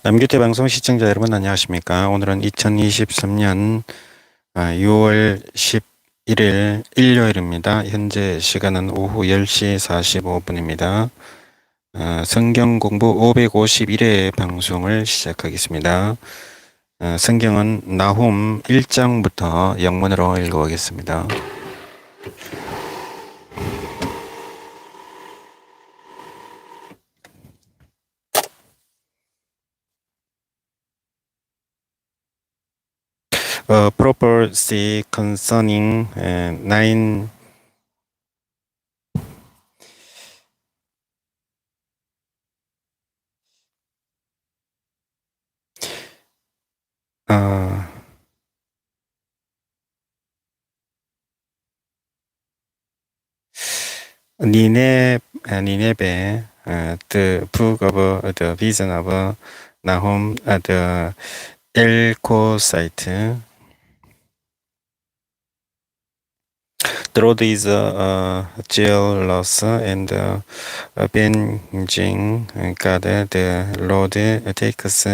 남규태방송 시청자 여러분 안녕하십니까? 오늘은 2023년 6월 11일 일요일입니다. 현재 시간은 오후 10시 45분입니다. 성경공부 551회 방송을 시작하겠습니다. 성경은 나훔 1장부터 영문으로 읽어보겠습니다. Prophecy concerning nine 니네베, the book of the vision of Nahum, the Elkocyte. The Lord is jealous and avenging God. The Lord takes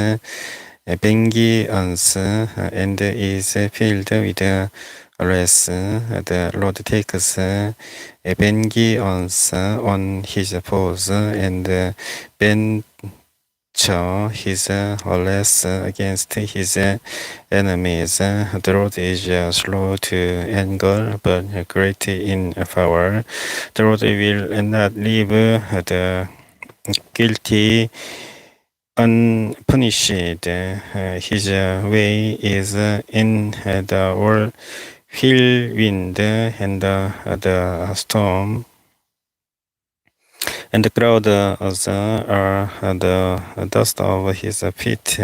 vengeance and is filled with wrath. The Lord takes vengeance on his foes and vengeance his wrath against his enemies. The Lord is slow to anger, but great in power. The Lord will not leave the guilty unpunished. His way is in the whirlwind and the storm. And the clouds are the dust of his feet.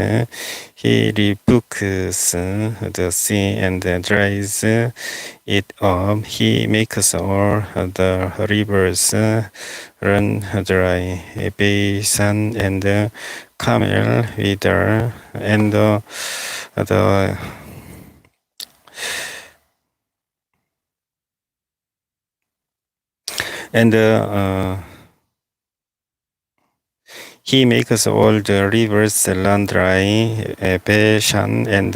He rebukes the sea and dries it up. He makes all the rivers run dry. Basin and Camel wither, and he makes all the rivers run dry. Bashan and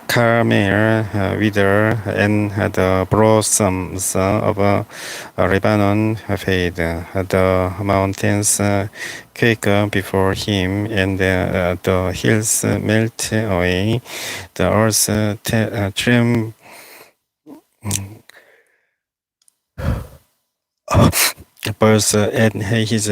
Carmel wither, and the blossoms of Lebanon fade. The mountains quake before him, and the hills melt away. The earth trembles at his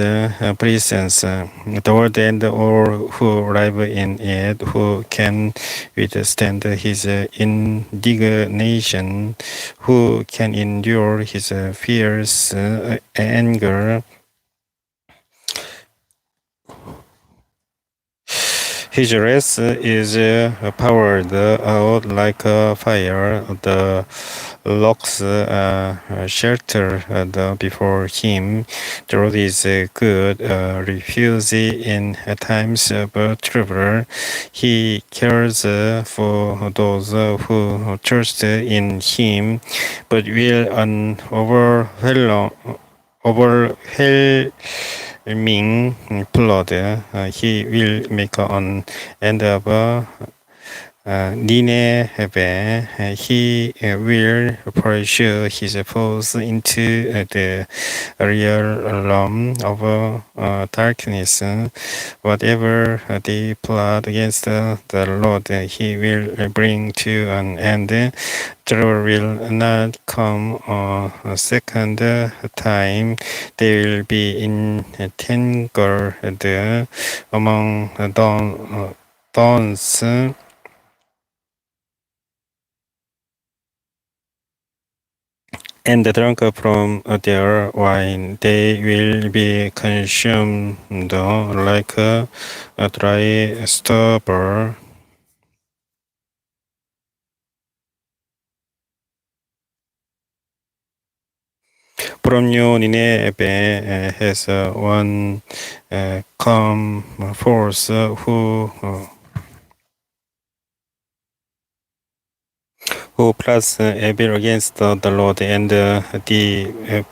presence. The world and all who live in it, who can withstand his indignation, who can endure his fierce anger. His wrath is poured out like a fire. The rocks shelter before him. The Lord is good, refuge in times of trouble. He cares for those who trust in him, but will overwhelming flood. He will make an end of Nineveh. He will pursue his foes into the realm of darkness. Whatever they plot against the Lord, he will bring to an end. Trouble will not come a second time. They will be entangled among thorns. And drunk from their wine, they will be consumed like a dry stubble. From you, Nineveh has one come forth who who plots evil against the Lord and devises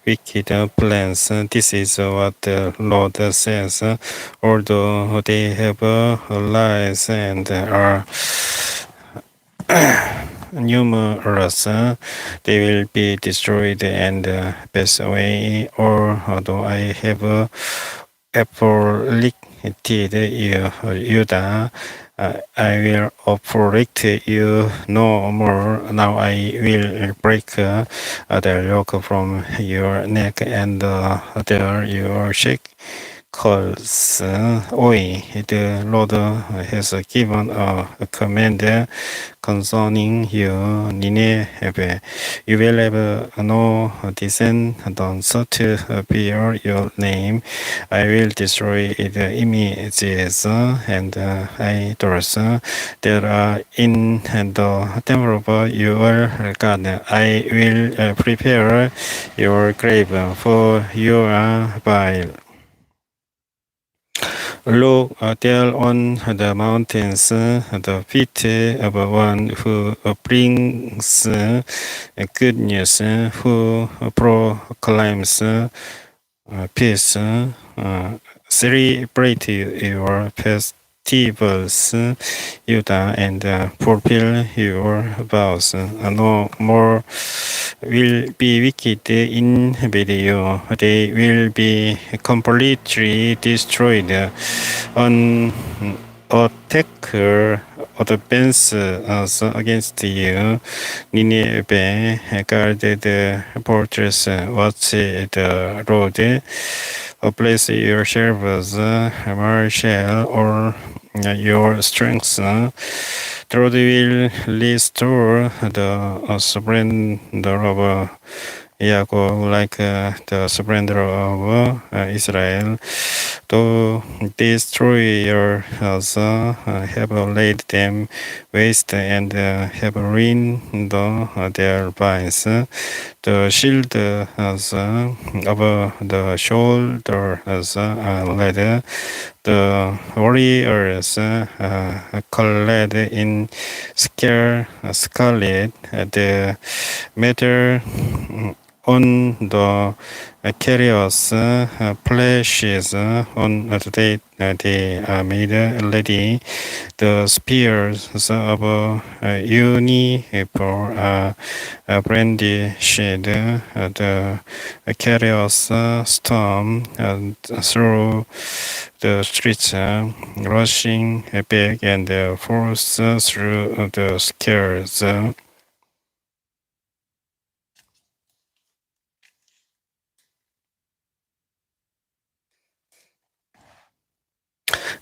wicked plans. This is what the Lord says. Although they have lies and are numerous, they will be destroyed and pass away. Or although I have afflicted you, Judah, I will afflict you no more. Now I will break the yoke from your neck and tear your shackles away. The Lord has given a command concerning you, Nineveh. You will have no descendants to bear your name. I will destroy the images and idols that are in the temple of your God. I will prepare your grave for your bile. Look there on the mountains, the feet of one who brings good news, who proclaims peace. Celebrate your festivals, Judah, and fulfill your vows. No more will be wicked in you. They will be completely destroyed. An attacker advances against you. Nineveh, guard the fortress, watch the road. Place yourselves, marshal, or your strength. The Lord will restore the splendor of Jacob like the splendor of Israel. To destroy your house, have laid them waste and have ruined their vines. The shield has over the shoulder has led the warriors clad in scarlet, the metal on the carriers flashes on the day they are made ready. The spears of uniform are brandished. The carriers storm through the streets, rushing back and forth through the squares.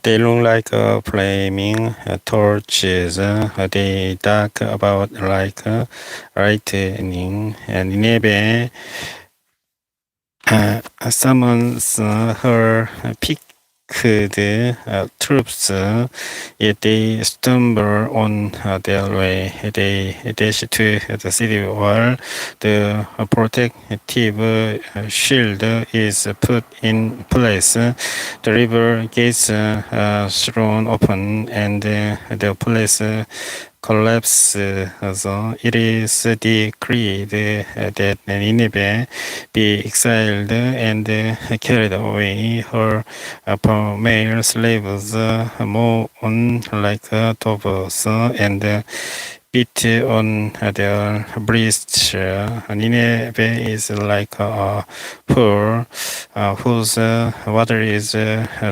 They look like flaming torches. They dark about like lightning. And Nineveh summons her picked troops, yet they stumble on their way. They dash to the city wall. The protective shield is put in place. The river gates are thrown open, and the place collapses. It is decreed that Nineveh be exiled and carried away. Her male slaves mourn like doves and beat on their breasts. Nineveh is like a pool whose water is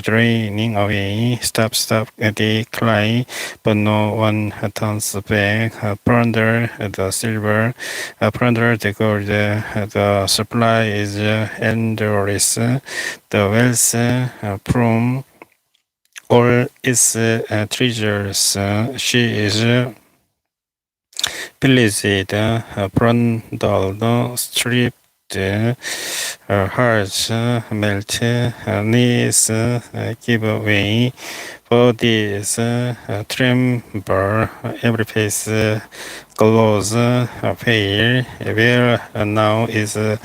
draining away. Stop, stop, they cry, but no one turns back. Plunder the silver, plunder the gold. The supply is endless. The wealth from all its treasures. She is pillaged, plundered, stripped, hearts melt, knees give away, bodies tremble, every face glows pale. Where now is the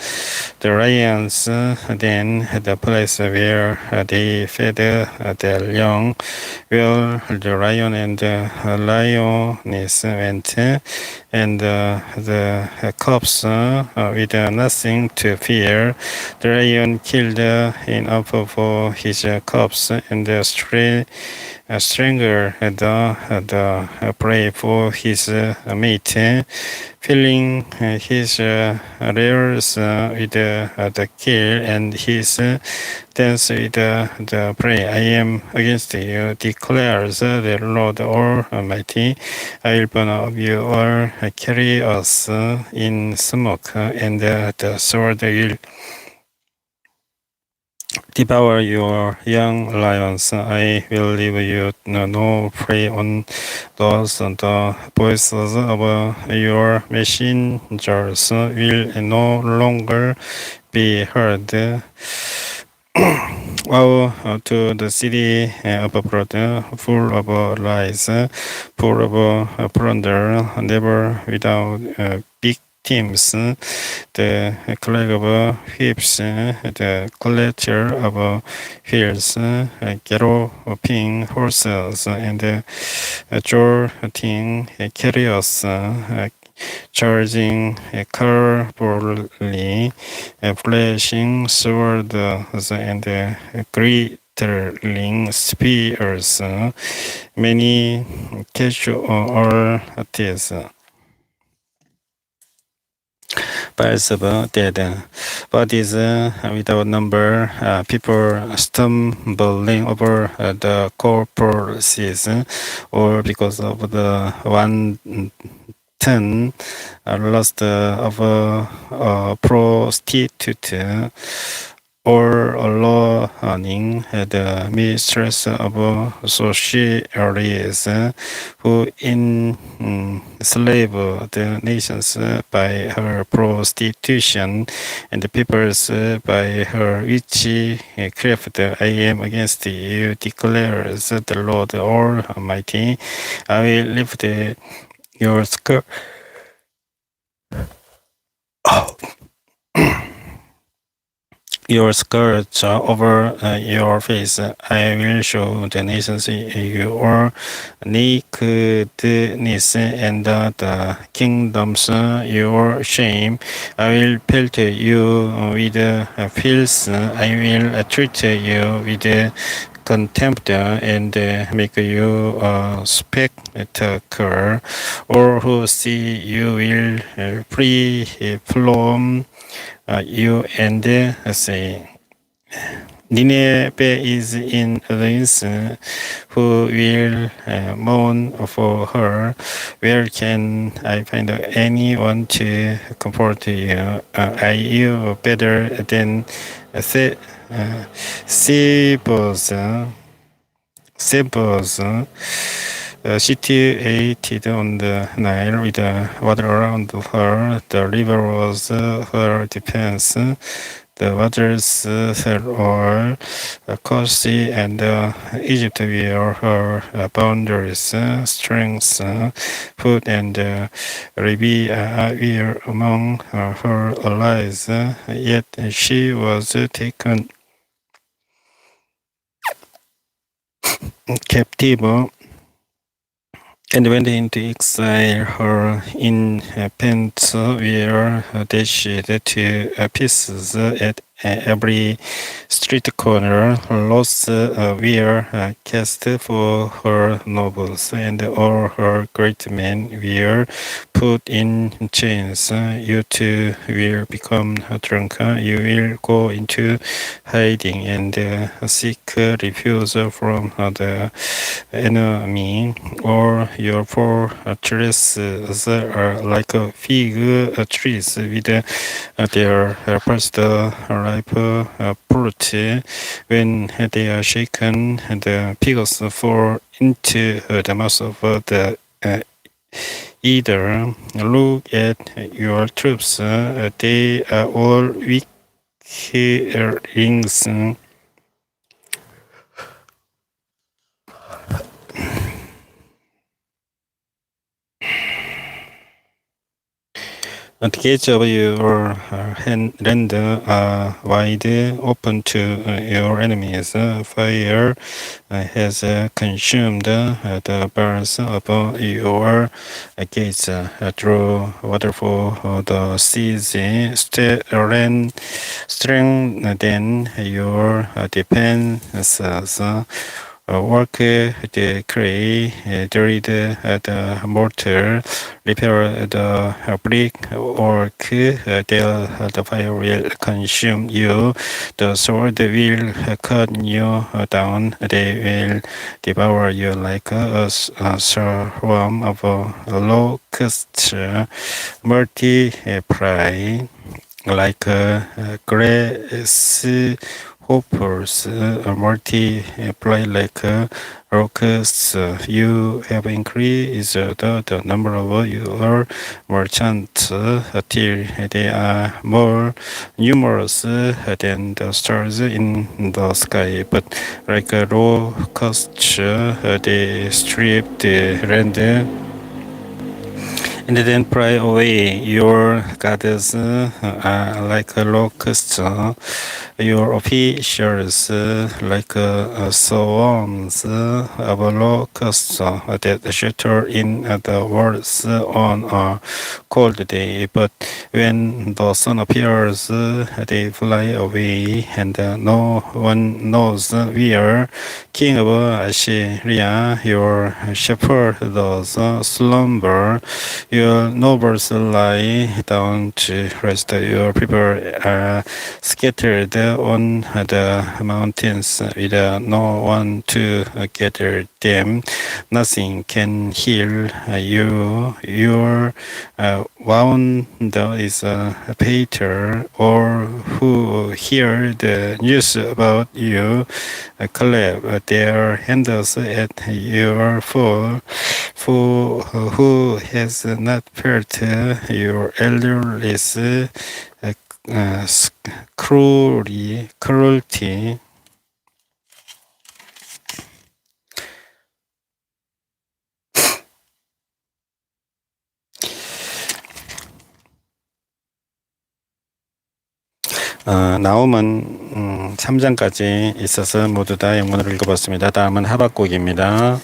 lions, then the place where they fed their young, where the lion and the lioness went, and the cubs with nothing to fear. The lion killed enough for his cubs, and strangled the prey for his mate, filling his rears with the kill and his dance with the prey. I am against you, declares the Lord Almighty. I will burn up you all, carry us in smoke, and the sword will devour your young lions. I will leave you no prey on those. The voices of your messengers will no longer be heard. Woe to the city of blood, full of lies, full of plunder, never without victims, the clag of whips, the clatter of wheels, galloping horses, and jolting chariots, charging cavalry, flashing swords, and glittering spears, many casualties. Piles of dead bodies without number, people stumbling over the corpses, or because of the one ton lost of a prostitute, or learning the mistress of sorceries, who enslave the nations by her prostitution, and the peoples by her witchcraft. I am against you, declares the Lord Almighty. I will lift your skirt. Your skirts over your face. I will show the nations your nakedness, and the kingdoms your shame. I will pelt you with filth. I will treat you with contempt and make you a spectacle. All who see you will flee from you and say, Nineveh is in ruins, who will mourn for her? Where can I find anyone to comfort you? Are you better than Sebos, situated on the Nile with water around her? The river was her defense. The waters fell all Kosi and Egypt were her boundaries. Strength, food, and Libya were among her allies. Yet she was taken captive and went into exile. Her infants were dashed to pieces at every street corner. Lots were cast for her nobles, and all her great men were put in chains. You too will become drunk. You will go into hiding and seek refuge from the enemy, or your fortresses are like fig trees with their first ripe fruit. When they are shaken, the pigs fall into the mouth of the eater. Look at your troops; they are all weaklings. The gates of your land are wide open to your enemies. Fire has consumed the bars of your gates. Through waterfall, the seas strengthen your defenses. Work the clay, drill the mortar, repair the brick work, till the fire will consume you. The sword will cut you down. They will devour you like a swarm of locusts. Multiply like grasshoppers, multiply like locusts. You have increased the number of your merchants till they are more numerous than the stars in the sky. But like locusts, they strip the land and then pry away. Your goddess like locusts, your officials like swarms of locusts that shelter in the walls on a cold day. But when the sun appears, they fly away, and no one knows where. King of Assyria, your shepherd does slumber. Your nobles lie down to rest. Your people are scattered on the mountains with no one to gather them. Nothing can heal you. Your wound is Peter, or who hear the news about you clap their hands at your fall. For who has not felt your elderless cruelty. 나홈은 3장까지 있어서 모두 다 영문으로 읽어봤습니다. 다음은 하박국입니다.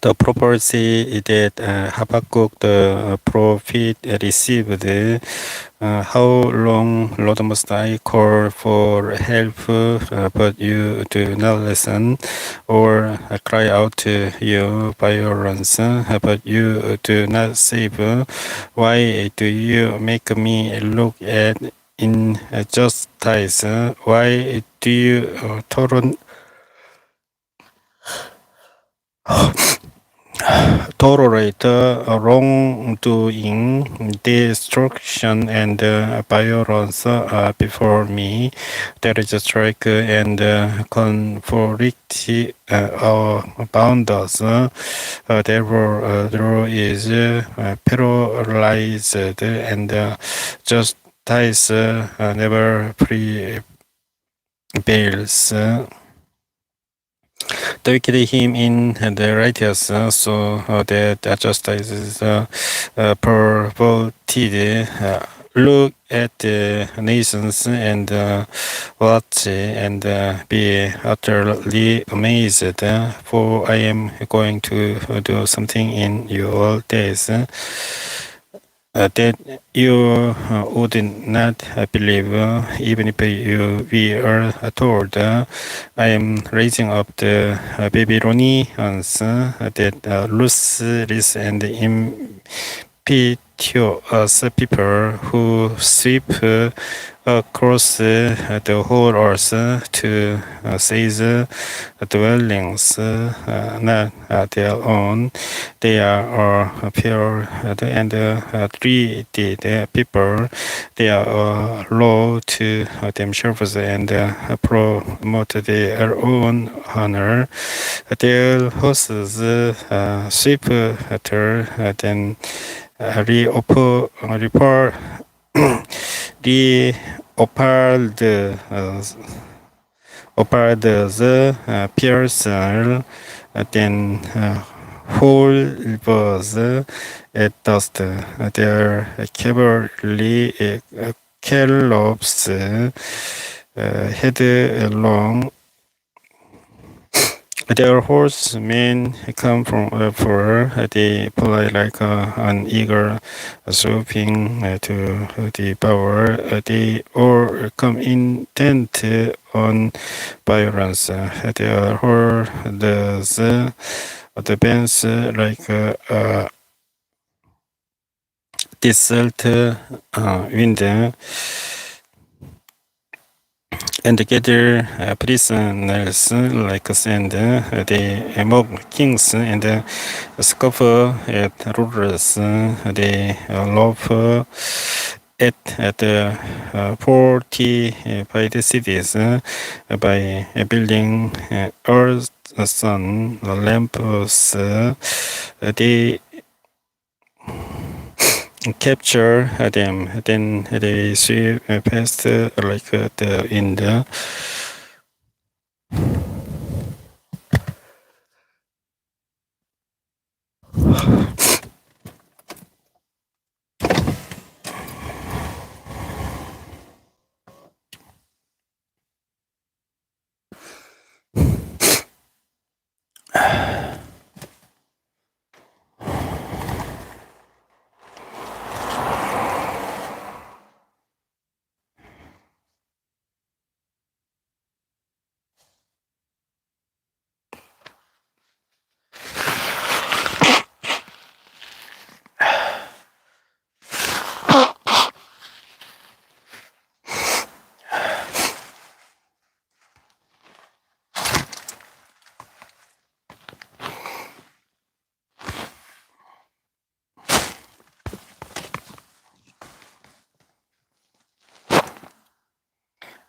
The prophecy that Habakkuk the prophet received, how long, Lord, must I call for help, but you do not listen, or cry out to you violence, but you do not save? Why do you make me look at injustice? Why do you tolerate wrongdoing, destruction, and violence before me? There is a strike and conflict abound us. Therefore, there is paralyzed, and justice never prevails. The wicked him in the righteous, so that justice is perverted. Look at the nations and watch and be utterly amazed, for I am going to do something in your days that you would not believe, even if we are told. I am raising up the Babylonians, that ruthless and impetuous people who sweep across the whole earth to seize dwellings not their own. They are pure and treated people. They are a law to themselves and promote their own honor. Their horses swifter than leopard Opardo's Pearson then Holbers at dust. Their cavalry Callops headlong. Their horsemen come from for they fly like an eagle swooping to devour. They all come intent on violence. Their hordes advance like desert wind and gather prisoners like sand. They mob kings and scoff at rulers. They laugh at the fortified cities by building earth, sun, lamps. They capture them, then they sweep past like the wind.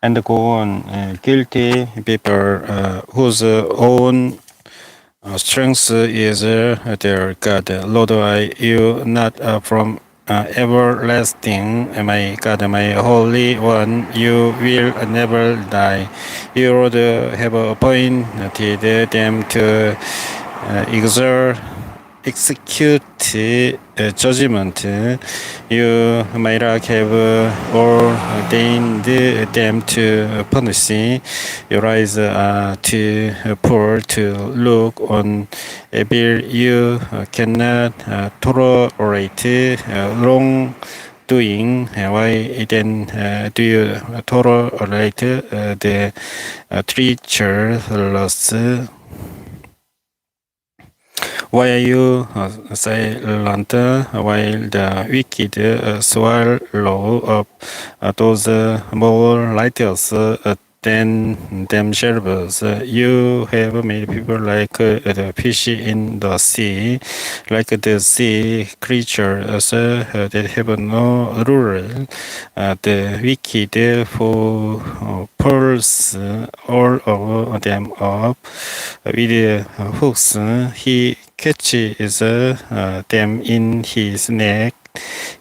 And go on, guilty people whose own strength is their God. Lord, you not from everlasting, my God, my Holy One, you will never die. You, Lord, have appointed them to execute judgment. You, my rock, have ordained them to punish. Your eyes are too poor to look on evil. You cannot tolerate wrongdoing. Why then do you tolerate the treacherous? Why are you silent while the wicked swallow up those more righteous than themselves? You have made people like the fish in the sea, like the sea creatures that have no ruler. The wicked who pulls all of them up with hooks. He catches them in his neck.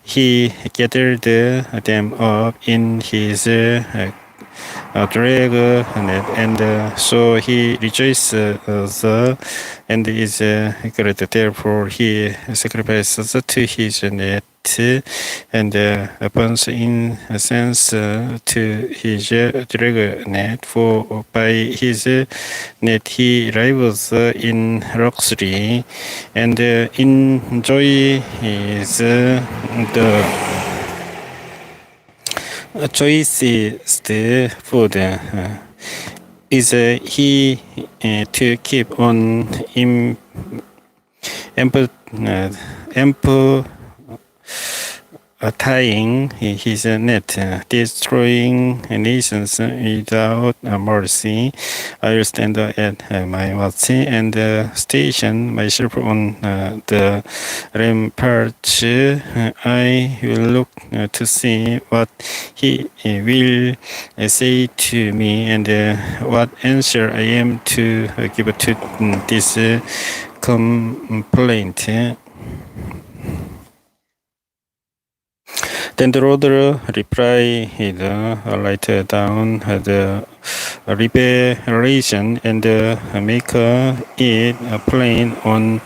He gathered them up in his drag net, and so he rejoices and is great. Therefore, he sacrifices to his net and burns incense to his drag net. For by his net he lives in luxury and enjoys the choicest food. Is he to keep on tying his net, destroying nations without mercy? I will stand at my watch and station myself on the ramparts. I will look to see what he will say to me and what answer I am to give to this complaint. Then the Lord replied, write down the revelation and make it plain on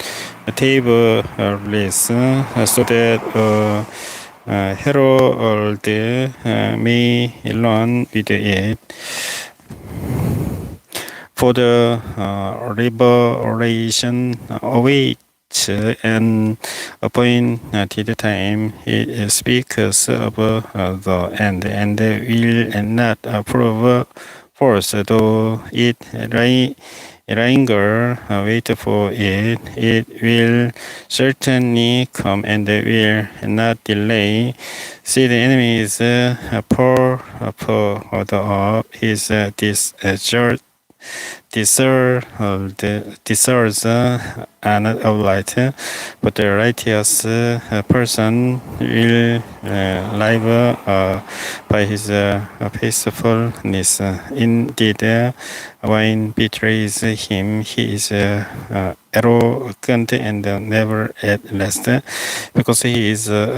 a table list so that herald may learn with it. For the revelation awaits an appointed time. He speaks of the end and will not prove false, though it linger, wait for it. It will certainly come and will not delay. See the enemies pour up his deserts are not of light, but the righteous person will live by his faithfulness. Indeed, wine betrays him. He is arrogant and never at rest, because he is as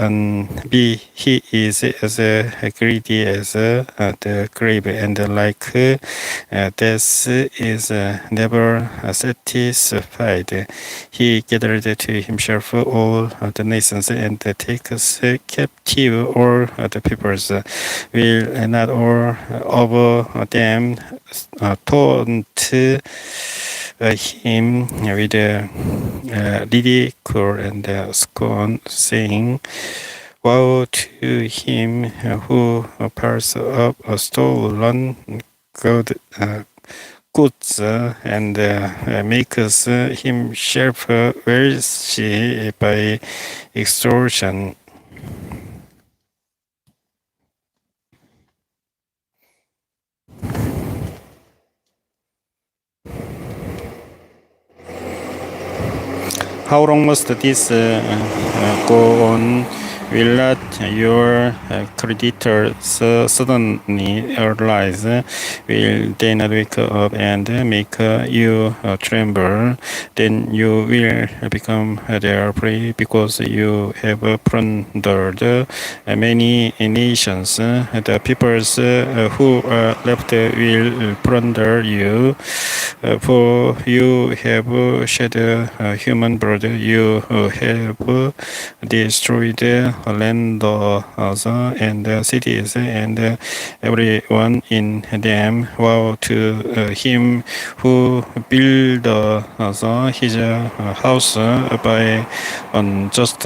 greedy as the grave, and like death is never satisfied. He gathered to himself all the nations and takes captive all the peoples. Will not all of them taunt him with ridicule and scorn, saying, "Woe to him who piles up stolen goods and makes himself wealthy by extortion." How long must this go on? Will not your creditors suddenly arise? Will they not wake up and make you tremble? Then you will become their prey, because you have plundered many nations. The peoples who are left will plunder you, for you have shed human blood. You have destroyed lands and cities and everyone in them. Woe to him who builds his house by unjust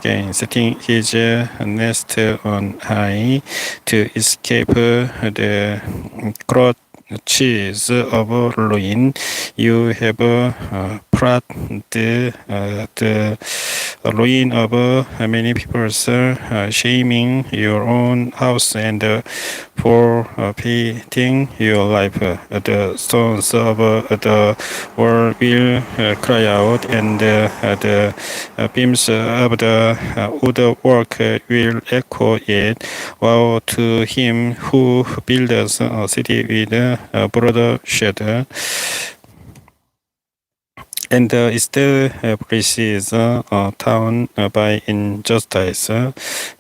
gain, setting his nest on high to escape the clutches of ruin. You have plotted the ruin of many peoples, shaming your own house and forfeiting your life. The stones of the wall will cry out, and the beams of the woodwork will echo it. Woe to him who builds a city with bloodshed and establishes a town by injustice.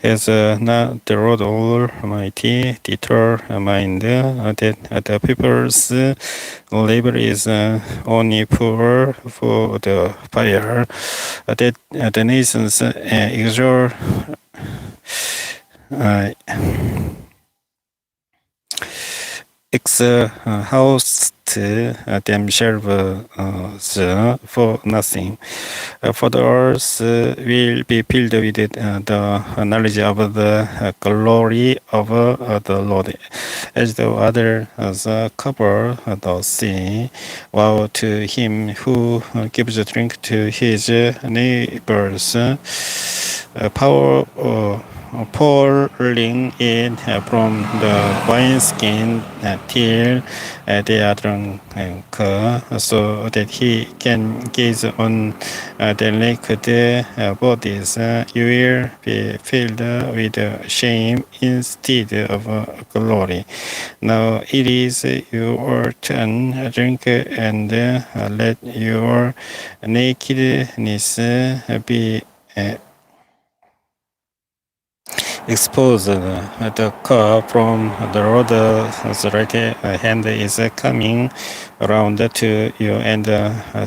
Has not the Lord Almighty determined that the people's labor is only poor for the fire, that the nations exalt exhaust themselves for nothing. For the earth will be filled with the knowledge of the glory of the Lord, as the waters cover the sea. Woe to him who gives drink to his neighbors, pouring it from the wineskin till they are drunk, so that he can gaze on the naked bodies. You will be filled with shame instead of glory. Now it is your turn. Drink and let your nakedness be expose the car from the road. The right hand is coming around to you, and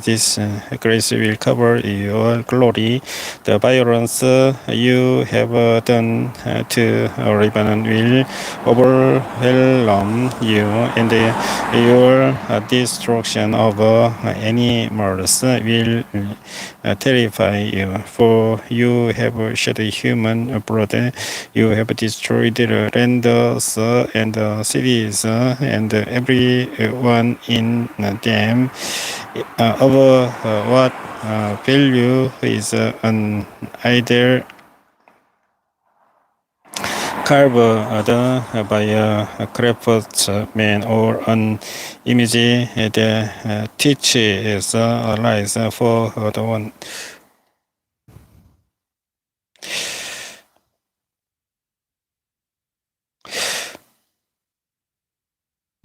this grace will cover your glory. The violence you have done to Lebanon will overwhelm you, and your destruction of animals will terrify you. For you have shed human blood, you have destroyed the lands and cities, and everyone in them. Of what value is an idol carved by a craftsman, or an image that teaches lies for the one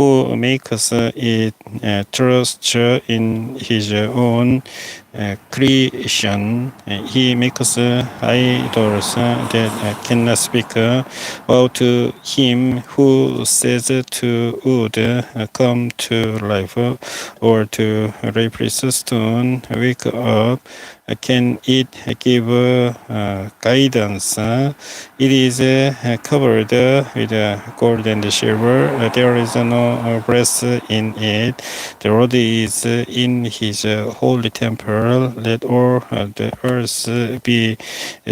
who makes it trust in his own creation. He makes idols that cannot speak. Woe to him who says to wood, come to life, or to lifeless stone, wake up. Can it give guidance? It is covered with gold and silver. There is no breath in it. The Lord is in his holy temple. Let all the earth be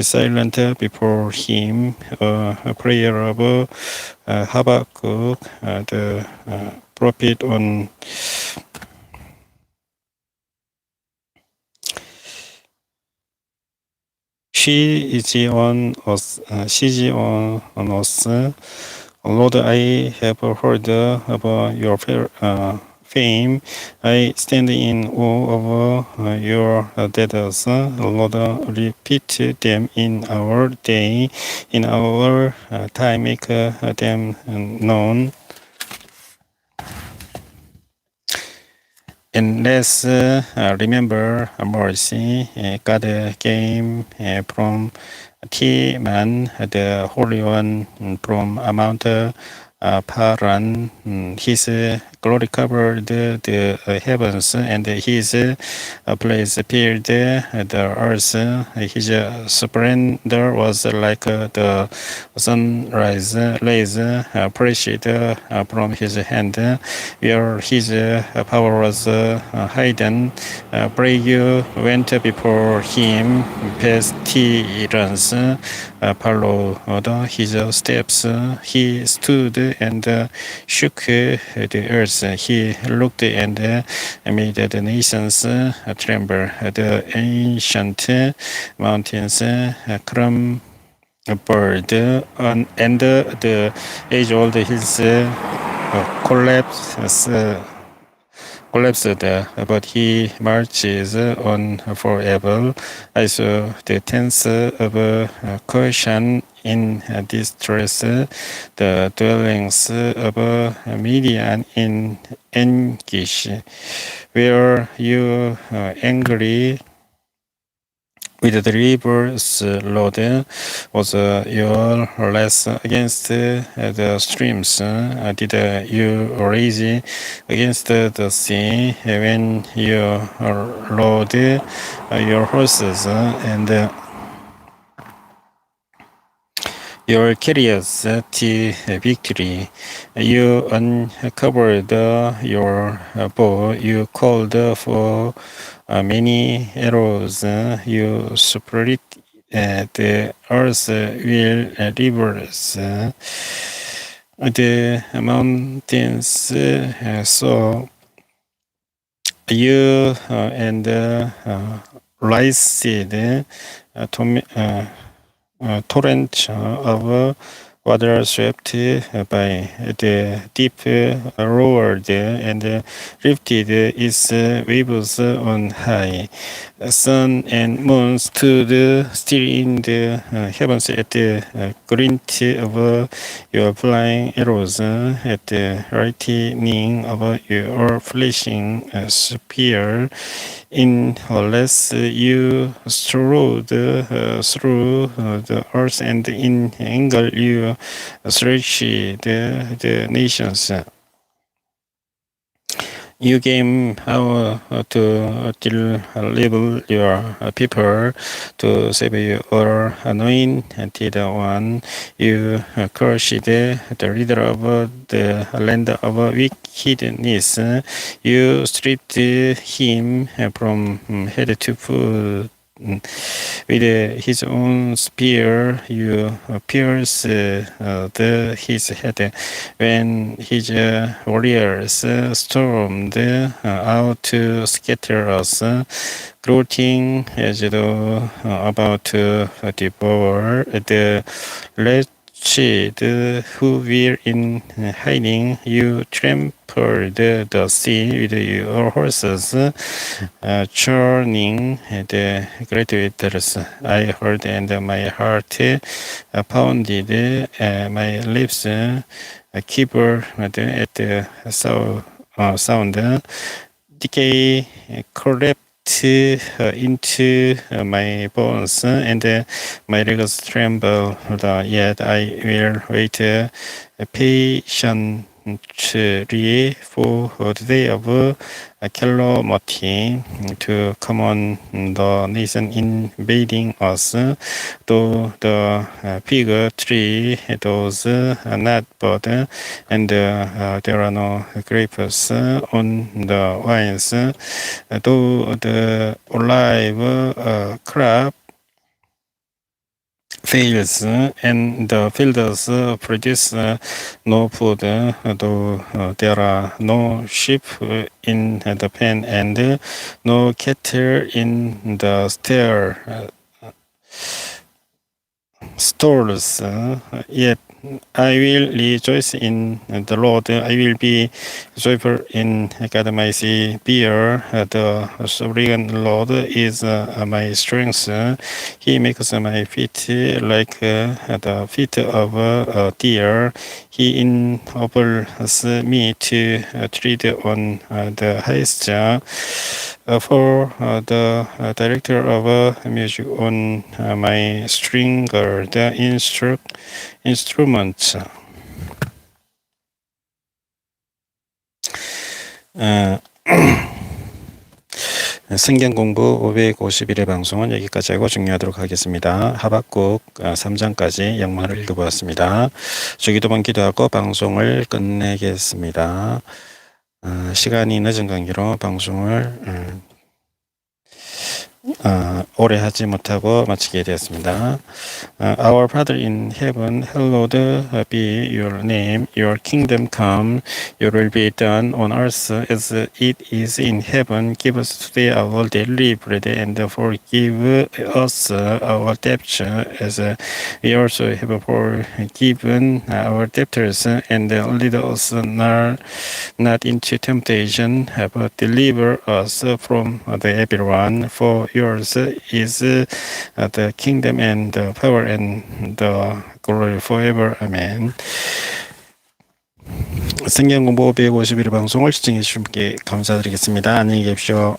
silent before him. A prayer of Habakkuk, the prophet on She is on us. Lord, I have heard about your fame. I stand in awe of your deeds. Lord, repeat them in our day, in our time, make them known. And let's remember mercy. God came from Timan, the Holy One, from Mount Paran. His glory covered the heavens, and his place appeared the earth. His splendor was like the sunrise rays flashed from his hand, where his power was hidden. Brave went before him, pestilence followed his steps. He stood and shook the earth. He looked and made the nations tremble. The ancient mountains crumbled, and the age-old hills collapsed, but he marches on forever. I saw the tents of Cushan in distress, the dwellings of Midian in anguish. Were you angry with the rivers, Lord? Was your wrath against the streams? Did you rage against the sea when you rode your horses and your carriers to victory? You uncovered your bow. You called for many arrows. You split the earth with rivers. The mountains saw you and raised torrent of water swept by the deep roared and lifted its waves on high. Sun and moon stood still in the heavens at the glint of your flying arrows, at the lightning of your flashing spear. Unless you strode through the earth and in anger you stretched the nations. You came out to deliver your people, to save your anointed one. You crushed the leader of the land of wickedness. You stripped him from head to foot. With his own spear, you pierced his head. When his warriors stormed out to scatter us, gloating as though about to devour the wretched who were in hiding, you trampled the sea with your horses, churning the great waters. I heard and my heart pounded, my lips quivered at the sound. Decay crept into my bones, and my legs trembled. Yet I will wait patiently for the day of calamity to come on the nation invading us. Though the fig tree does not bud, and there are no grapes on the vines, though the olive crop fails and the fields produce no food, though there are no sheep in the pen and no cattle in the stores, yet I will rejoice in the Lord. I will be joyful in God my Savior. The sovereign Lord is my strength. He makes my feet like the feet of a deer. He enables me to tread on the highest. For the director of music on my stringed instruments. 성경공부 551회 방송은 여기까지 하고 종료하도록 하겠습니다. 하박국 3장까지 영문을 읽어보았습니다. 주기도번 기도하고 방송을 끝내겠습니다. 시간이 늦은 관계로 방송을 오래 하지 못하고 마치게 되었습니다. Our Father in heaven, hallowed be your name. Your kingdom come. Your will be done on earth as it is in heaven. Give us today our daily bread, and forgive us our debts as we also have forgiven our debtors. And lead us not into temptation, but deliver us from the evil one. For yours is the kingdom and the power and the glory forever. Amen. 성경공부 551 방송을 시청해 주신 분께 감사드리겠습니다. 안녕히 계십시오.